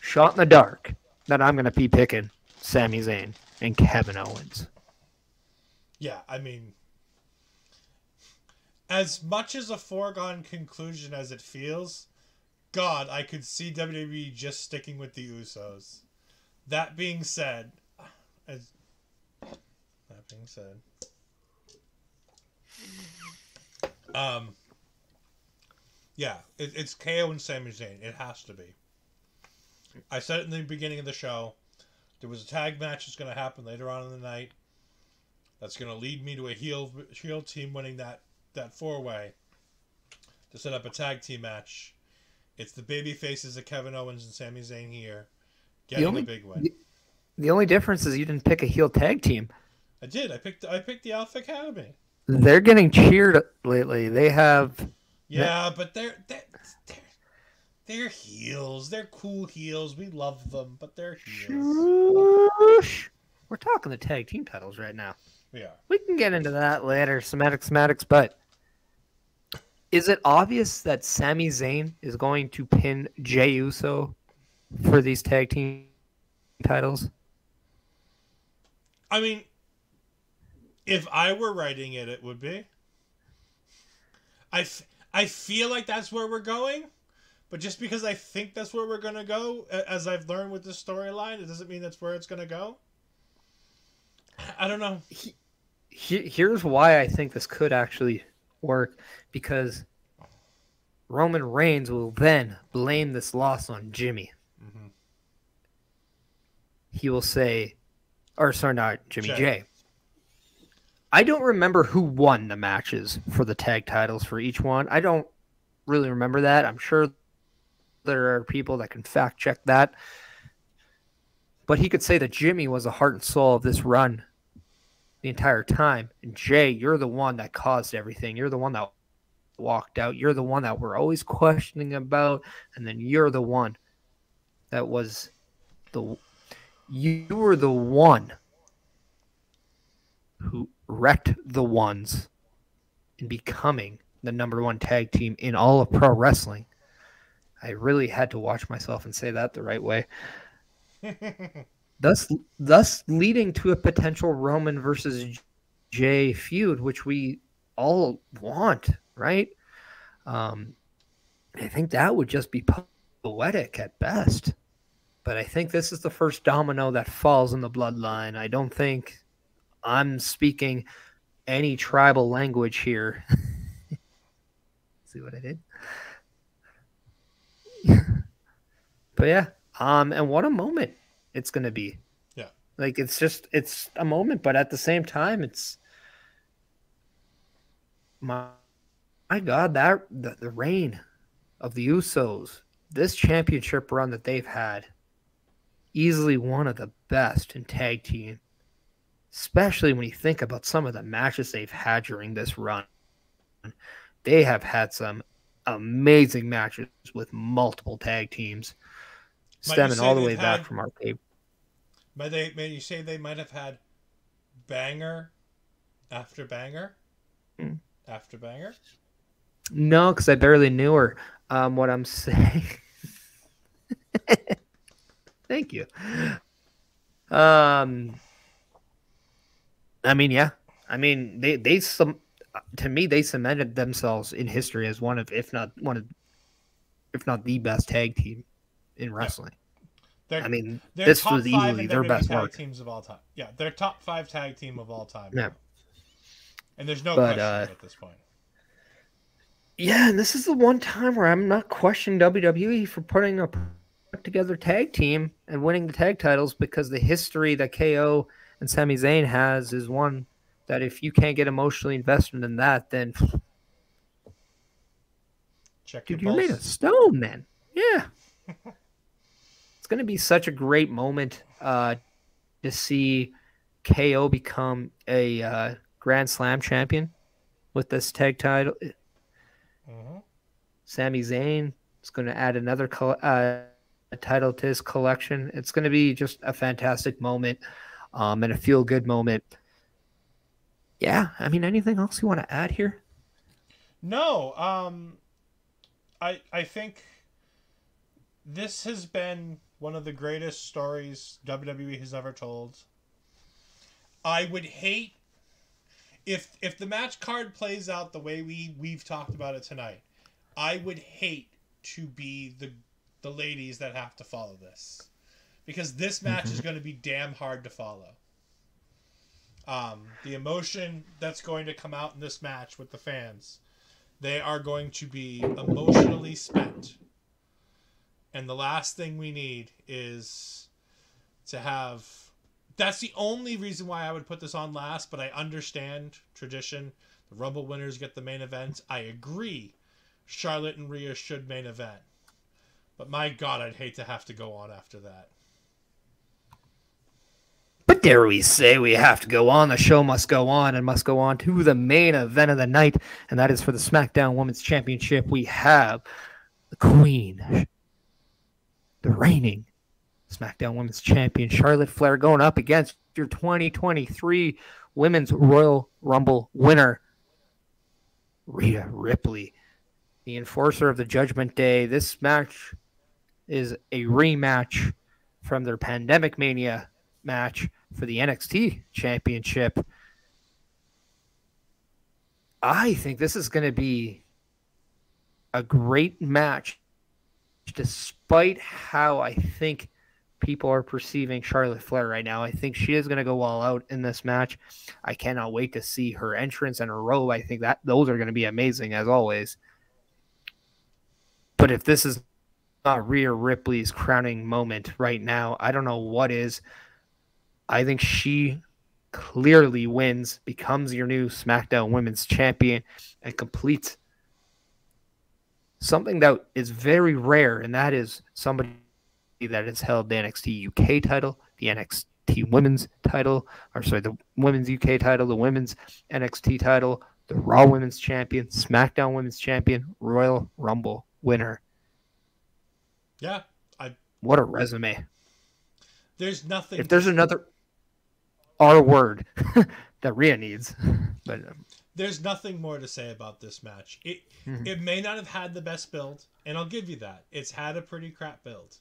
shot in the dark that I'm going to be picking Sami Zayn and Kevin Owens. Yeah, I mean, as much as a foregone conclusion as it feels, God, I could see WWE just sticking with the Usos. That being said, yeah, it's KO and Sami Zayn. It has to be. I said it in the beginning of the show. There was a tag match that's going to happen later on in the night. That's going to lead me to a heel team winning that 4-way to set up a tag team match. It's the baby faces of Kevin Owens and Sami Zayn here The getting a only big win. the only difference is you didn't pick a heel tag team. I did. I picked the Alpha Academy. They're getting cheered lately. They have. Yeah, but they're heels. They're cool heels. We love them, but they're heels. Shush. We're talking the tag team titles right now. We are. We can get into that later, semantics, but is it obvious that Sami Zayn is going to pin Jey Uso for these tag team titles? I mean, if I were writing it, it would be. I feel like that's where we're going, but just because I think that's where we're going to go, as I've learned with this storyline, it doesn't mean that's where it's going to go. I don't know. Here's why I think this could actually work, because Roman Reigns will then blame this loss on Jimmy. Mm-hmm. He will say, or sorry, not Jimmy, Jay. I don't remember who won the matches for the tag titles for each one. I don't really remember that. I'm sure there are people that can fact check that. But he could say that Jimmy was the heart and soul of this run the entire time. And Jay, you're the one that caused everything. You're the one that walked out. You're the one that we're always questioning about. And then you're the one that was you were the one who wrecked the Ones in becoming the number one tag team in all of pro wrestling. I really had to watch myself and say that the right way. Thus leading to a potential Roman versus Jay feud, which we all want, right? I think that would just be poetic at best. But I think this is the first domino that falls in the bloodline. I don't think I'm speaking any tribal language here. See what I did? But yeah, and what a moment it's going to be. Yeah. Like, it's a moment, but at the same time, it's my God, that the reign of the Usos, this championship run that they've had, easily one of the best in tag team, especially when you think about some of the matches they've had during this run. They have had some amazing matches with multiple tag teams, stemming all the way back from arcade. But you say they might have had banger after banger? After banger? No, because I barely knew her. What I'm saying... Thank you. I mean, yeah. I mean, they to me, they cemented themselves in history as one of, if not the best tag team in wrestling. I mean, this was easily their best tag work. Teams of all time. Yeah, they're top 5 tag team of all time. Yeah. And there's no question at this point. Yeah, and this is the one time where I'm not questioning WWE for putting a together tag team and winning the tag titles, because the history that KO and Sami Zayn has is one that if you can't get emotionally invested in that, then dude, you're made of stone, man. Yeah. It's going to be such a great moment to see KO become a Grand Slam champion with this tag title. Mm-hmm. Sami Zayn is going to add another title to his collection. It's going to be just a fantastic moment, and a feel-good moment. Yeah, I mean, anything else you want to add here? No, I think this has been one of the greatest stories WWE has ever told. I would hate if the match card plays out the way we've talked about it tonight. I would hate to be the ladies that have to follow this, because this match is going to be damn hard to follow. The emotion that's going to come out in this match with the fans, they are going to be emotionally spent. And the last thing we need is to have... That's the only reason why I would put this on last, but I understand tradition. The Rumble winners get the main event. I agree Charlotte and Rhea should main event. But my God, I'd hate to have to go on after that. But dare we say we have to go on. The show must go on and must go on to the main event of the night, and that is for the SmackDown Women's Championship. We have the Queen, the reigning SmackDown Women's Champion, Charlotte Flair, going up against your 2023 Women's Royal Rumble winner, Rhea Ripley, the enforcer of the Judgment Day. This match is a rematch from their Pandemic Mania match for the NXT Championship. I think this is going to be a great match, despite how I think people are perceiving Charlotte Flair right now. I think she is going to go all out in this match. I cannot wait to see her entrance and her robe. I think that those are going to be amazing, as always. But if this is not Rhea Ripley's crowning moment right now, I don't know what is. I think she clearly wins, becomes your new SmackDown Women's Champion, and completes something that is very rare, and that is somebody that has held the NXT UK title, the NXT Women's title, the Women's UK title, the Women's NXT title, the Raw Women's Champion, SmackDown Women's Champion, Royal Rumble winner. Yeah. What a resume. There's nothing. If there's another R word that Rhea needs. But there's nothing more to say about this match. It may not have had the best build, and I'll give you that. It's had a pretty crap build.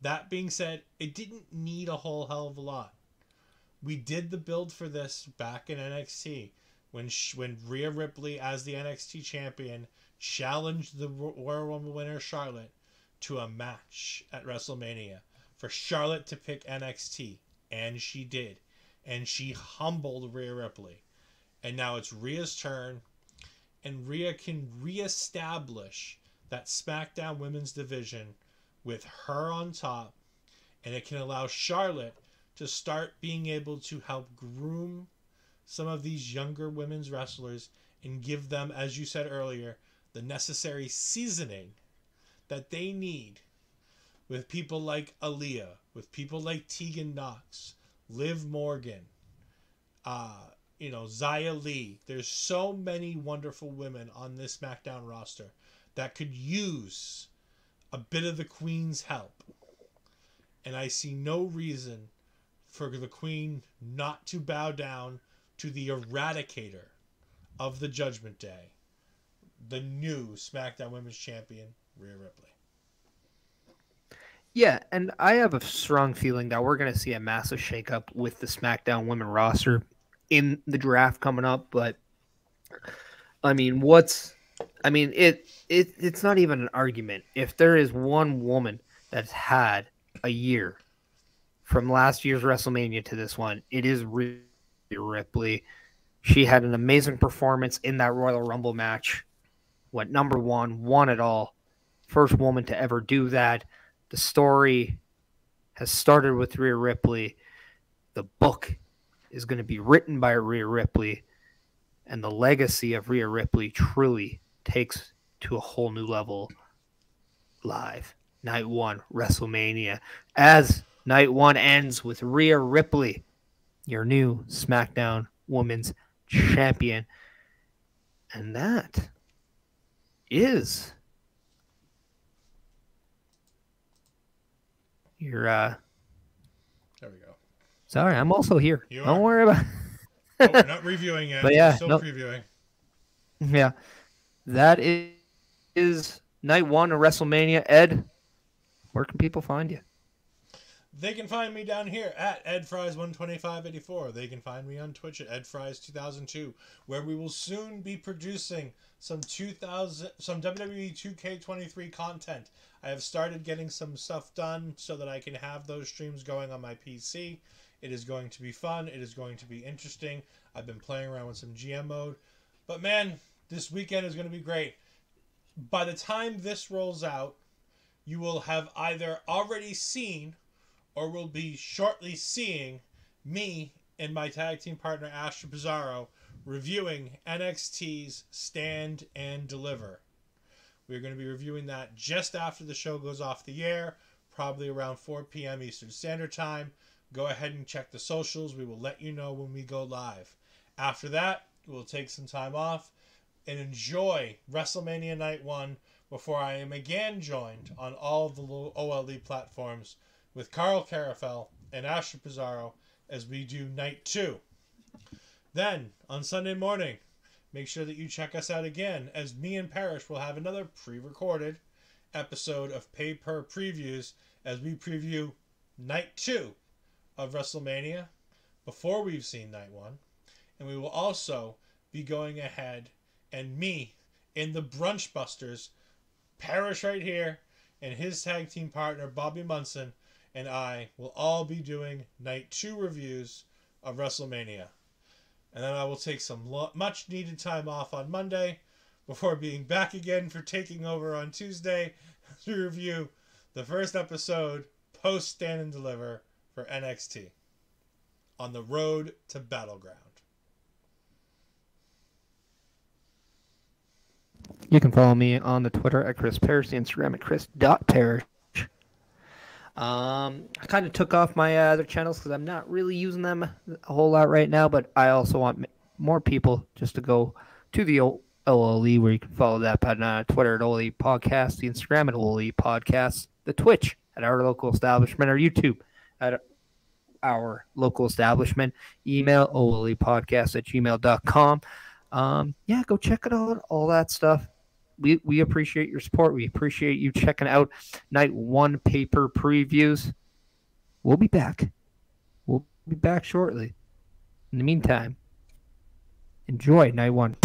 That being said, it didn't need a whole hell of a lot. We did the build for this back in NXT when Rhea Ripley, as the NXT champion, challenged the Royal Rumble winner Charlotte to a match at WrestleMania for Charlotte to pick NXT, and she did. And she humbled Rhea Ripley. And now it's Rhea's turn, and Rhea can reestablish that SmackDown Women's division with her on top, and it can allow Charlotte to start being able to help groom some of these younger women's wrestlers and give them, as you said earlier, the necessary seasoning that they need with people like Aaliyah, with people like Tegan Nox, Liv Morgan, Xia Li. There's so many wonderful women on this SmackDown roster that could use a bit of the Queen's help. And I see no reason for the Queen not to bow down to the eradicator of the Judgment Day, the new SmackDown Women's Champion, Rhea Ripley. Yeah, and I have a strong feeling that we're going to see a massive shakeup with the SmackDown Women roster in the draft coming up. But I mean, it's not even an argument. If there is one woman that's had a year from last year's WrestleMania to this one, it is Rhea Ripley. She had an amazing performance in that Royal Rumble match. Went number one, won it all. First woman to ever do that. The story has started with Rhea Ripley. The book is going to be written by Rhea Ripley. And the legacy of Rhea Ripley truly takes to a whole new level live. Night 1, WrestleMania. As Night 1 ends with Rhea Ripley, your new SmackDown Women's Champion. And that is your there we go. Sorry, I'm also here. You Don't are. worry about We're not reviewing it. But yeah, we're still previewing. Yeah. That is Night 1 of WrestleMania. Ed, where can people find you? They can find me down here at EdFries12584. They can find me on Twitch at EdFries2002, where we will soon be producing some WWE 2K23 content. I have started getting some stuff done so that I can have those streams going on my PC. It is going to be fun. It is going to be interesting. I've been playing around with some GM mode. But man, this weekend is going to be great. By the time this rolls out, you will have either already seen or will be shortly seeing me and my tag team partner Astra Pizarro reviewing NXT's Stand and Deliver, We're going to be reviewing that just after the show goes off the air, probably around 4 p.m. Eastern Standard Time. Go ahead and check the socials. We will let you know when we go live. After that, we'll take some time off and enjoy WrestleMania Night 1 before I am again joined on all of the OLE platforms with Carl Carafel and Asher Pizarro as we do Night 2. Then, on Sunday morning, make sure that you check us out again as me and Parrish will have another pre-recorded episode of Pay Per Previews as we preview Night 2 of WrestleMania before we've seen Night 1. And we will also be going ahead and me in the Brunch Busters, Parrish right here, and his tag team partner Bobby Munson and I will all be doing Night 2 reviews of WrestleMania. And then I will take some much needed time off on Monday before being back again for taking over on Tuesday to review the first episode post Stand and Deliver for NXT on the road to Battleground. You can follow me on the Twitter at Chris Parrish, the Instagram at chris.parrish. I kind of took off my other channels because I'm not really using them a whole lot right now, but I also want more people just to go to the OLE, where you can follow that on Twitter at OLE Podcast, the Instagram at OLE Podcast, the Twitch at Our Local Establishment, or YouTube at Our Local Establishment, email olepodcast@gmail.com. Yeah, go check it out, all that stuff. We appreciate your support. We appreciate you checking out Night 1 paper previews. We'll be back. We'll be back shortly. In the meantime, enjoy Night 1.